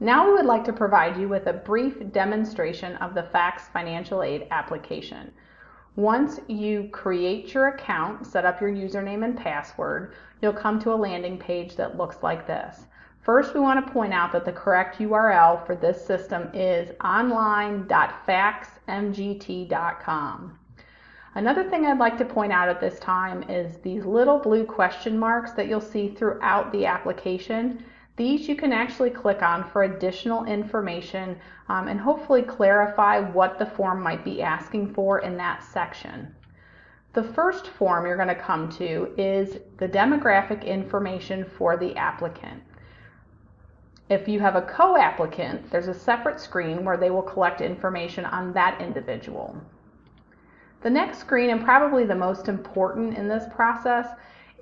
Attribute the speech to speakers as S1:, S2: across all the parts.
S1: Now we would like to provide you with a brief demonstration of the FACTS financial aid application. Once you create your account, set up your username and password, you'll come to a landing page that looks like this. First, we want to point out that the correct URL for this system is online.factsmgt.com. Another thing I'd like to point out at this time is these little blue question marks that you'll see throughout the application. These you can actually click on for additional information and hopefully clarify what the form might be asking for in that section. The first form you're going to come to is the demographic information for the applicant. If you have a co-applicant, there's a separate screen where they will collect information on that individual. The next screen, and probably the most important in this process,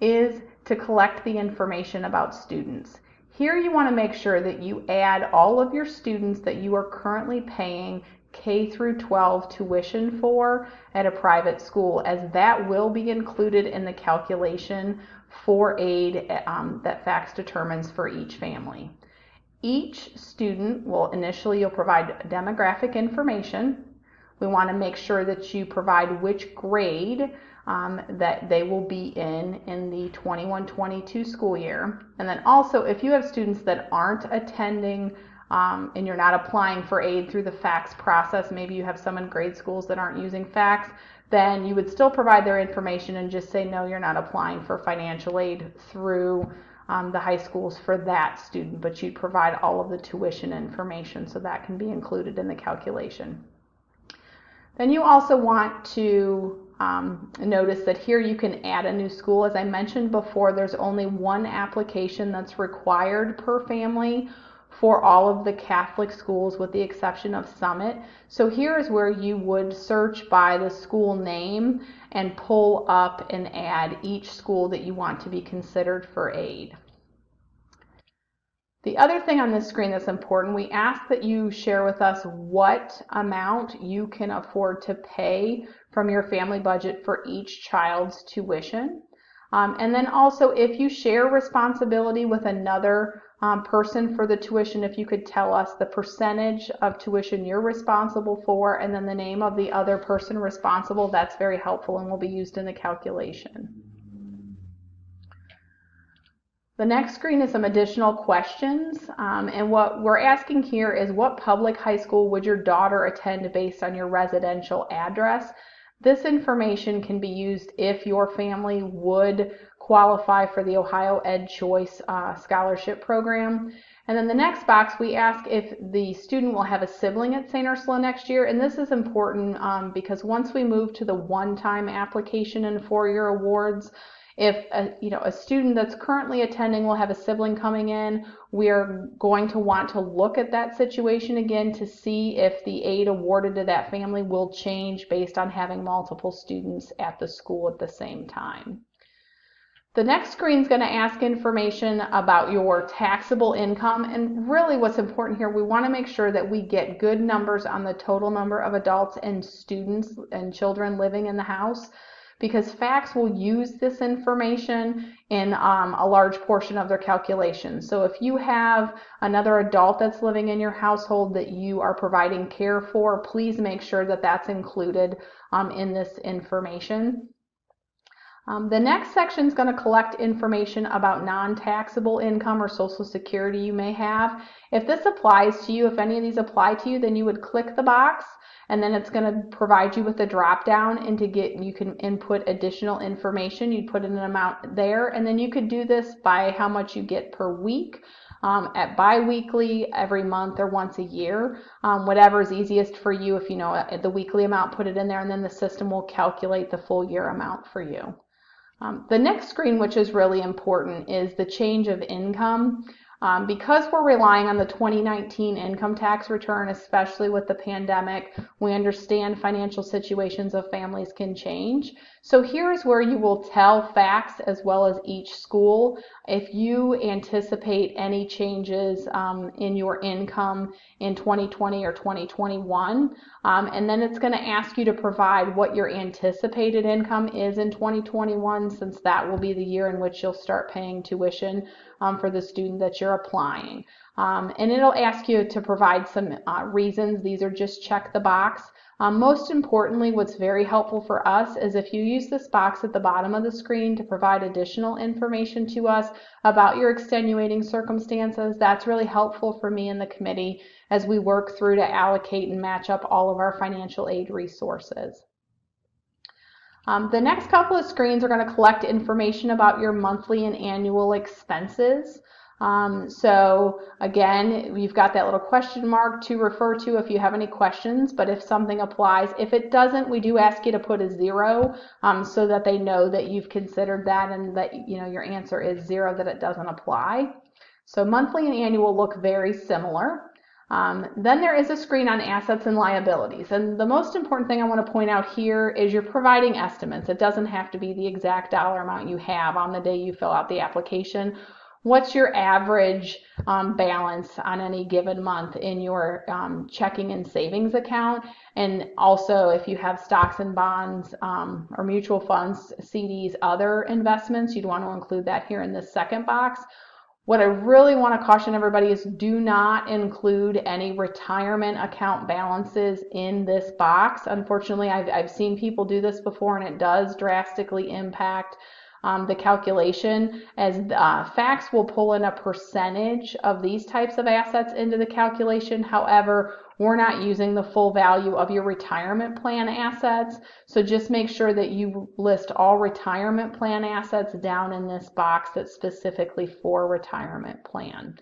S1: is to collect the information about students. Here you want to make sure that you add all of your students that you are currently paying K through 12 tuition for at a private school, as that will be included in the calculation for aid that FACTS determines for each family. Each student will initially, you'll provide demographic information. We want to make sure that you provide which grade that they will be in the 21-22 school year. And then also, if you have students that aren't attending and you're not applying for aid through the FACTS process, maybe you have some in grade schools that aren't using FACTS, then you would still provide their information and just say, no, you're not applying for financial aid through the high schools for that student, but you'd provide all of the tuition information so that can be included in the calculation. Then you also want to notice that here you can add a new school. As I mentioned before, there's only one application that's required per family for all of the Catholic schools with the exception of Summit. So here is where you would search by the school name and pull up and add each school that you want to be considered for aid. The other thing on this screen that's important, we ask that you share with us what amount you can afford to pay from your family budget for each child's tuition. And then also, if you share responsibility with another person for the tuition, if you could tell us the percentage of tuition you're responsible for and then the name of the other person responsible, that's very helpful and will be used in the calculation. The next screen is some additional questions, and what we're asking here is what public high school would your daughter attend based on your residential address? This information can be used if your family would qualify for the Ohio Ed Choice scholarship program. And then the next box, we ask if the student will have a sibling at St. Ursula next year, and this is important because once we move to the one-time application and four-year awards, if a student that's currently attending will have a sibling coming in, we are going to want to look at that situation again to see if the aid awarded to that family will change based on having multiple students at the school at the same time. The next screen is going to ask information about your taxable income, and really what's important here, we want to make sure that we get good numbers on the total number of adults and students and children living in the house, because FACTS will use this information in a large portion of their calculations. So if you have another adult that's living in your household that you are providing care for, please make sure that that's included in this information. The next section is going to collect information about non-taxable income or Social Security you may have. If this applies to you, if any of these apply to you, then you would click the box, and then it's going to provide you with a drop down, and you can input additional information. You'd put in an amount there, and then you could do this by how much you get per week, at bi-weekly, every month, or once a year. Whatever is easiest for you. If you know the weekly amount, put it in there, and then the system will calculate the full year amount for you. The next screen, which is really important, is the change of income. Because we're relying on the 2019 income tax return, especially with the pandemic, we understand financial situations of families can change. So here's where you will tell FACTS as well as each school if you anticipate any changes in your income in 2020 or 2021. And then it's going to ask you to provide what your anticipated income is in 2021, since that will be the year in which you'll start paying tuition for the student that you're applying. And it'll ask you to provide some reasons. These are just check the box. Most importantly, what's very helpful for us is if you use this box at the bottom of the screen to provide additional information to us about your extenuating circumstances. That's really helpful for me and the committee as we work through to allocate and match up all of our financial aid resources. The next couple of screens are going to collect information about your monthly and annual expenses. So again, you've got that little question mark to refer to if you have any questions, but if something applies, if it doesn't, we do ask you to put a 0 so that they know that you've considered that and that your answer is 0, that it doesn't apply. So monthly and annual look very similar. Then there is a screen on assets and liabilities, and the most important thing I want to point out here is you're providing estimates. It doesn't have to be the exact dollar amount you have on the day you fill out the application. What's your average balance on any given month in your checking and savings account? And also if you have stocks and bonds or mutual funds, CDs, other investments, you'd want to include that here in this second box. What I really want to caution everybody is do not include any retirement account balances in this box. Unfortunately, I've seen people do this before, and it does drastically impact the calculation, as FACTS will pull in a percentage of these types of assets into the calculation. However, we're not using the full value of your retirement plan assets, so just make sure that you list all retirement plan assets down in this box that's specifically for retirement plan.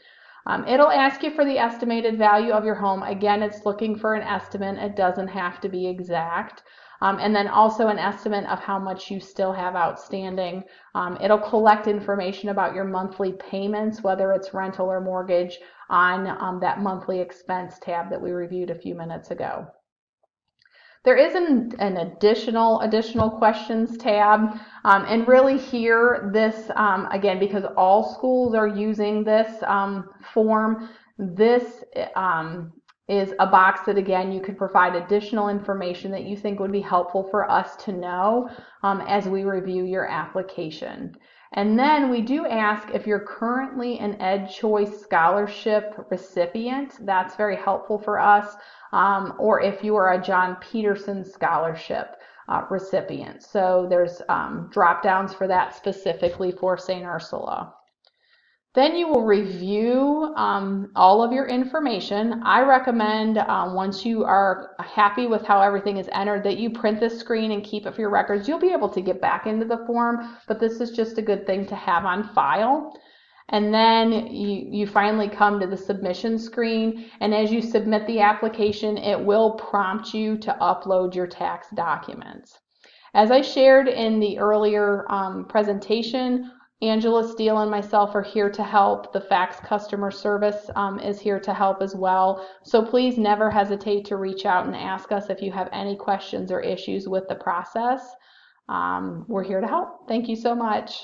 S1: It'll ask you for the estimated value of your home. Again, it's looking for an estimate. It doesn't have to be exact. And then also an estimate of how much you still have outstanding. It'll collect information about your monthly payments, whether it's rental or mortgage, on that monthly expense tab that we reviewed a few minutes ago. There is an additional questions tab, and really here, this, again, because all schools are using this form, this is a box that, again, you could provide additional information that you think would be helpful for us to know as we review your application. And then we do ask if you're currently an EdChoice scholarship recipient. That's very helpful for us. Or if you are a John Peterson scholarship recipient. So there's drop downs for that specifically for St. Ursula. Then you will review all of your information. I recommend once you are happy with how everything is entered that you print this screen and keep it for your records. You'll be able to get back into the form, but this is just a good thing to have on file. And then you finally come to the submission screen, and as you submit the application, it will prompt you to upload your tax documents. As I shared in the earlier presentation, Angela Steele and myself are here to help. The FACTS customer service is here to help as well. So please never hesitate to reach out and ask us if you have any questions or issues with the process. We're here to help. Thank you so much.